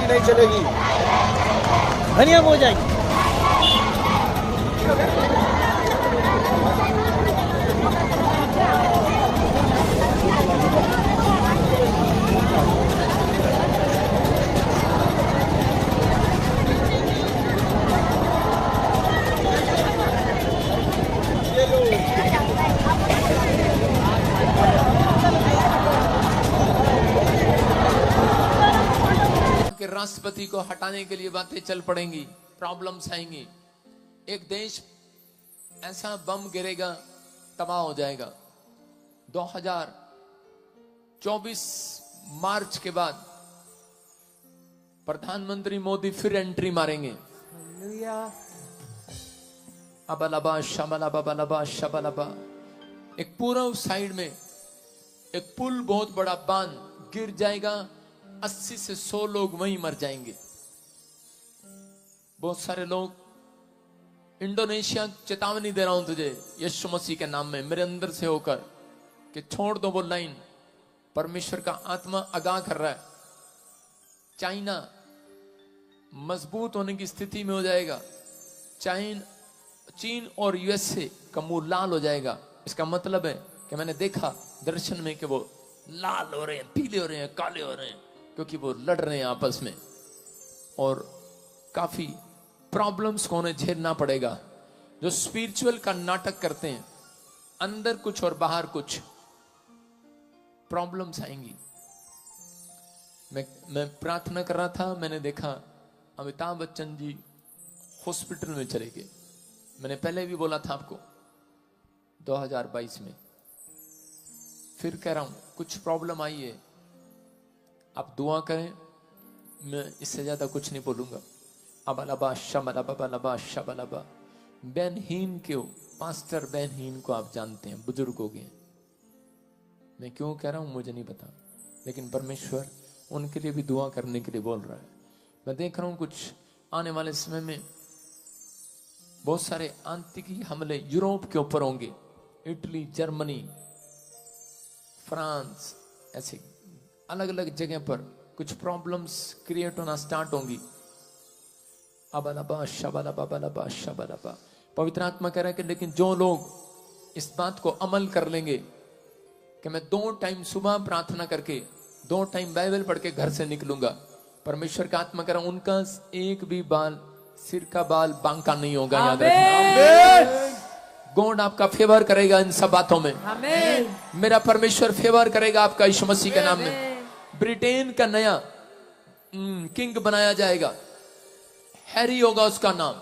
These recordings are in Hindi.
पट्टी नहीं चलेगी, धनिया हो जाएगी। राष्ट्रपति को हटाने के लिए बातें चल पड़ेंगी, प्रॉब्लम्स आएंगी। एक देश ऐसा बम गिरेगा, तबाह हो जाएगा। 2024 मार्च के बाद प्रधानमंत्री मोदी फिर एंट्री मारेंगे। अबलबा शबलबा बलबा शबलबा। एक पूर्व साइड में एक पुल, बहुत बड़ा बांध गिर जाएगा, 80 से 100 लोग वहीं मर जाएंगे। बहुत सारे लोग, इंडोनेशिया चेतावनी दे रहा हूं तुझे यीशु मसीह के नाम में, मेरे अंदर से होकर, कि छोड़ दो वो लाइन। परमेश्वर का आत्मा आगाह कर रहा है। चाइना मजबूत होने की स्थिति में हो जाएगा। चीन और यूएसए का मुंह लाल हो जाएगा। इसका मतलब है कि मैंने देखा दर्शन में कि वो लाल हो रहे हैं, पीले हो रहे हैं, काले हो रहे हैं, क्योंकि वो लड़ रहे हैं आपस में और काफी प्रॉब्लम्स को उन्हें झेलना पड़ेगा। जो स्पिरिचुअल का नाटक करते हैं, अंदर कुछ और बाहर कुछ, प्रॉब्लम्स आएंगी। मैं प्रार्थना कर रहा था, मैंने देखा अमिताभ बच्चन जी हॉस्पिटल में चले गए। मैंने पहले भी बोला था आपको 2022 में, फिर कह रहा हूं कुछ प्रॉब्लम आई है, आप दुआ करें। मैं इससे ज्यादा कुछ नहीं बोलूंगा। अबलबा शबलबा शबलबा। बेनहीन क्यों, पास्टर बेनहीन को आप जानते हैं, बुजुर्ग हो गए। मैं क्यों कह रहा हूं मुझे नहीं पता, लेकिन परमेश्वर उनके लिए भी दुआ करने के लिए बोल रहा है। मैं देख रहा हूं कुछ आने वाले समय में बहुत सारे आतंकी हमले यूरोप के ऊपर होंगे। इटली, जर्मनी, फ्रांस, ऐसे अलग अलग जगह पर कुछ प्रॉब्लम्स क्रिएट होना स्टार्ट होंगी। अबलबा शबलबा बलबा शबलबा। पवित्र आत्मा कह रहा है कि लेकिन जो लोग इस बात को अमल कर लेंगे कि मैं 2 टाइम सुबह प्रार्थना करके 2 टाइम बाइबल पढ़ के घर से निकलूंगा, परमेश्वर का आत्मा कह रहा, उनका एक भी बाल, सिर का बाल बांका नहीं होगा। याद रखना, गॉड आपका फेवर करेगा इन सब बातों में। मेरा परमेश्वर फेवर करेगा आपका यीशु मसीह के नाम में। ब्रिटेन का नया किंग बनाया जाएगा, हैरी होगा उसका नाम।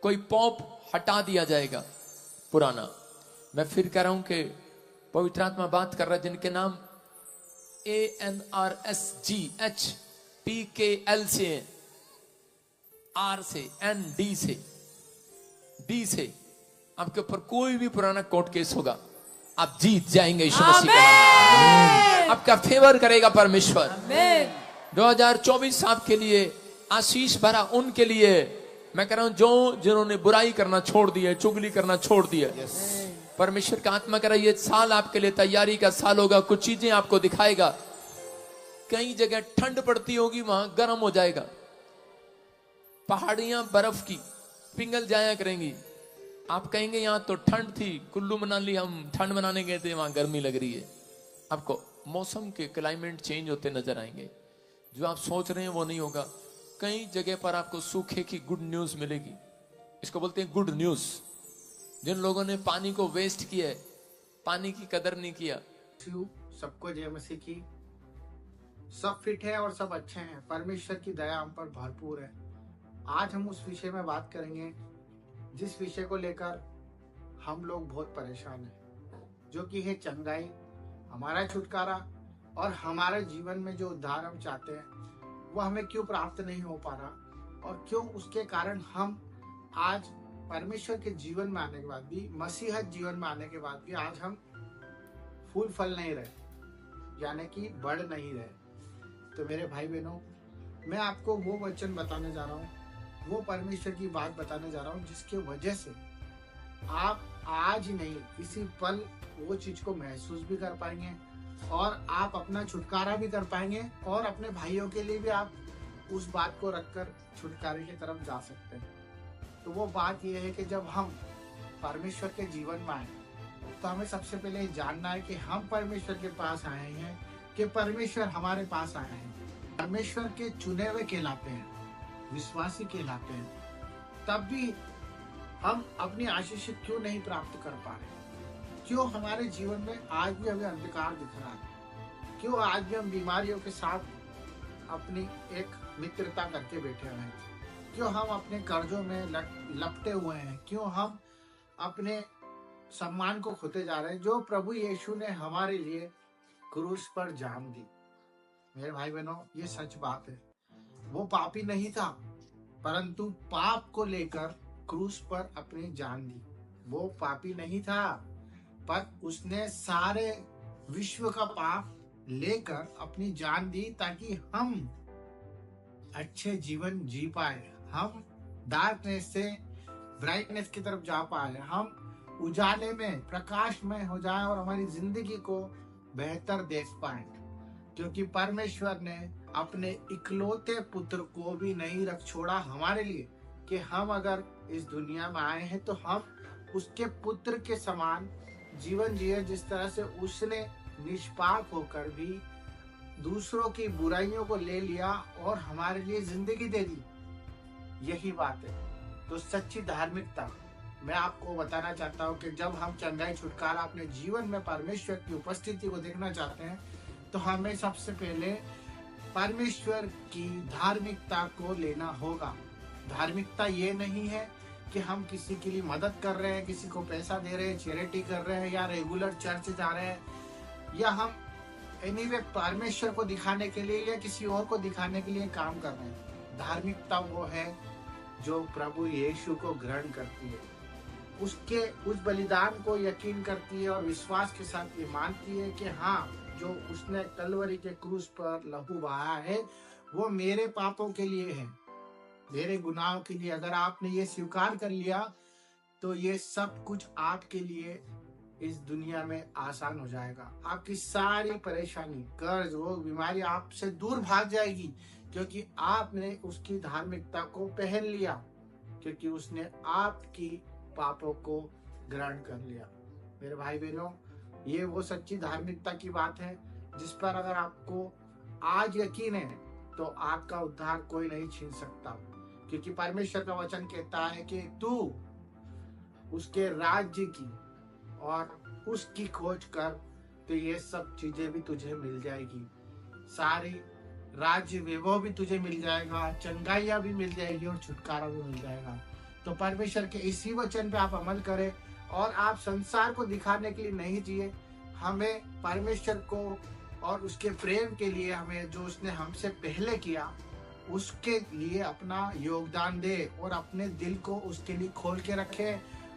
कोई पॉप हटा दिया जाएगा पुराना। मैं फिर कह रहा हूं कि पवित्र आत्मा बात कर रहा है जिनके नाम ANRSGHPKL से, R से, ND से, D से, आपके ऊपर कोई भी पुराना कोर्ट केस होगा, आप जीत जाएंगे यीशु मसीह के नाम। आपका फेवर करेगा परमेश्वर। 2024 आपके लिए आशीष भरा उनके लिए मैं कह रहा हूं जो जिन्होंने बुराई करना छोड़ दिया, चुगली करना छोड़ दिया। परमेश्वर का आत्मा कह रहा है ये साल आपके लिए तैयारी का साल होगा। कुछ चीजें आपको दिखाएगा। कई जगह ठंड पड़ती होगी, वहां गर्म हो जाएगा। पहाड़ियां बर्फ की पिघल जाया करेंगी। आप कहेंगे यहां तो ठंड थी, कुल्लू मनाली हम ठंड मनाने गए थे, वहां गर्मी लग रही है। आपको मौसम के क्लाइमेट चेंज होते नजर आएंगे। जो आप सोच रहे हैं वो नहीं होगा। कई जगह पर आपको सूखे की गुड न्यूज मिलेगी। इसको बोलते हैं गुड न्यूज। जिन लोगों ने पानी को वेस्ट किया है, पानी की कदर नहीं किया। सबको जय मसीह की। सब फिट है और सब अच्छे हैं। परमेश्वर की दया हम पर भरपूर है। आज हम उस विषय में बात करेंगे जिस विषय को लेकर हम लोग बहुत परेशान हैं, जो कि है चंगाई, हमारा छुटकारा और हमारे जीवन में जो उद्धार हम चाहते हैं वो हमें क्यों प्राप्त नहीं हो पा रहा और क्यों उसके कारण हम आज परमेश्वर के जीवन में आने के बाद भी, मसीहत जीवन में आने के बाद भी आज हम फूल फल नहीं रहे, यानी कि बढ़ नहीं रहे। तो मेरे भाई बहनों, मैं आपको वो वचन बताने जा रहा हूँ, वो परमेश्वर की बात बताने जा रहा हूँ जिसके वजह से आप आज नहीं इसी पल वो चीज को महसूस भी कर पाएंगे और आप अपना छुटकारा भी कर पाएंगे और अपने भाइयों के लिए भी आप उस बात को रखकर छुटकारे की तरफ जा सकते हैं। तो वो बात यह है कि जब हम परमेश्वर के जीवन में आए तो हमें सबसे पहले ये जानना है कि हम परमेश्वर के पास आए हैं कि परमेश्वर हमारे पास आए हैं। परमेश्वर के चुने हुए कहलाते हैं, विश्वासी कहलाते हैं। तब भी हम अपनी आशीष क्यों नहीं प्राप्त कर पा रहे? क्यों हमारे जीवन में आज भी हमें अंधकार दिख रहा है? क्यों आज भी हम बीमारियों के साथ अपनी एक मित्रता करके बैठे हुए हैं? क्यों हम अपने कर्जों में लपटे हुए हैं? क्यों हम अपने सम्मान को खोते जा रहे हैं जो प्रभु यीशु ने हमारे लिए क्रूस पर जान दी? मेरे भाई बहनों, ये सच बात है। वो पापी नहीं था, परंतु पाप को लेकर क्रूस पर अपनी जान दी। वो पापी नहीं था, पर उसने सारे विश्व का पाप लेकर अपनी जान दी ताकि हम अच्छे जीवन जी पाए, हम डार्कनेस से ब्राइटनेस की तरफ जा पाए, हम उजाले में प्रकाश में हो जाए और हमारी जिंदगी को बेहतर देख पाए। क्योंकि परमेश्वर ने अपने इकलौते पुत्र को भी नहीं रख छोड़ा हमारे लिए कि हम अगर इस दुनिया में आए हैं तो हम उसके पुत्र के समान जीवन जिए, जिस तरह से उसने निष्पाप होकर भी दूसरों की बुराइयों को ले लिया और हमारे लिए जिंदगी दे दी। यही बात है। तो सच्ची धार्मिकता मैं आपको बताना चाहता हूँ कि जब हम चंगाई छुटकारा अपने जीवन में परमेश्वर की उपस्थिति को देखना चाहते हैं तो हमें सबसे पहले परमेश्वर की धार्मिकता को लेना होगा। धार्मिकता ये नहीं है कि हम किसी के लिए मदद कर रहे हैं, किसी को पैसा दे रहे हैं, चैरिटी कर रहे हैं, या रेगुलर चर्च जा रहे हैं, या हम एनीवे परमेश्वर को दिखाने के लिए या किसी और को दिखाने के लिए काम कर रहे हैं। धार्मिकता वो है जो प्रभु यीशु को ग्रहण करती है, उसके उस बलिदान को यकीन करती है और विश्वास के साथ ये मानती है कि हाँ, जो उसने कलवरी के क्रूस पर लहू बहाया है वो मेरे पापों के लिए है, मेरे गुनाहों के लिए। अगर आपने ये स्वीकार कर लिया तो ये सब कुछ आपके लिए इस दुनिया में आसान हो जाएगा। आपकी सारी परेशानी, कर्ज, रोग, बीमारी आपसे दूर भाग जाएगी, क्योंकि आपने उसकी धार्मिकता को पहन लिया, क्योंकि उसने आपकी पापों को ग्रहण कर लिया। मेरे भाई बहनों, ये वो सच्ची धार्मिकता की बात है जिस पर अगर आपको आज यकीन है तो आपका उद्धार कोई नहीं छीन सकता, क्योंकि परमेश्वर का वचन कहता है कि तू उसके राज्य की और उसकी खोज कर तो ये सब चीजें भी तुझे मिल जाएगी। सारी राज्य वैभव भी तुझे मिल जाएगा, चंगाइयां भी मिल जाएगी और छुटकारा भी मिल जाएगा। तो परमेश्वर के इसी वचन पे आप अमल करें और आप संसार को दिखाने के लिए नहीं जिए। हमें परमेश्वर को और उसके प्रेम के लिए, हमें जो उसने हमसे पहले किया उसके लिए अपना योगदान दे और अपने दिल को उसके लिए खोल के रखे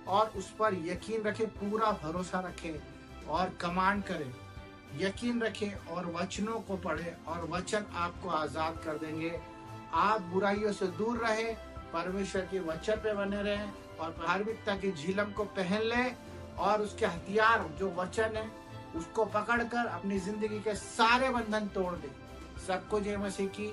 और उस पर यकीन रखे, पूरा भरोसा रखे और कमांड करे, यकीन रखे और वचनों को पढ़े और वचन आपको आजाद कर देंगे। आप बुराइयों से दूर रहे, परमेश्वर के वचन पे बने रहें और धार्मिकता की झिलम को पहन लें और उसके हथियार जो वचन है उसको पकड़कर अपनी जिंदगी के सारे बंधन तोड़ दें। सबको जय मसीह की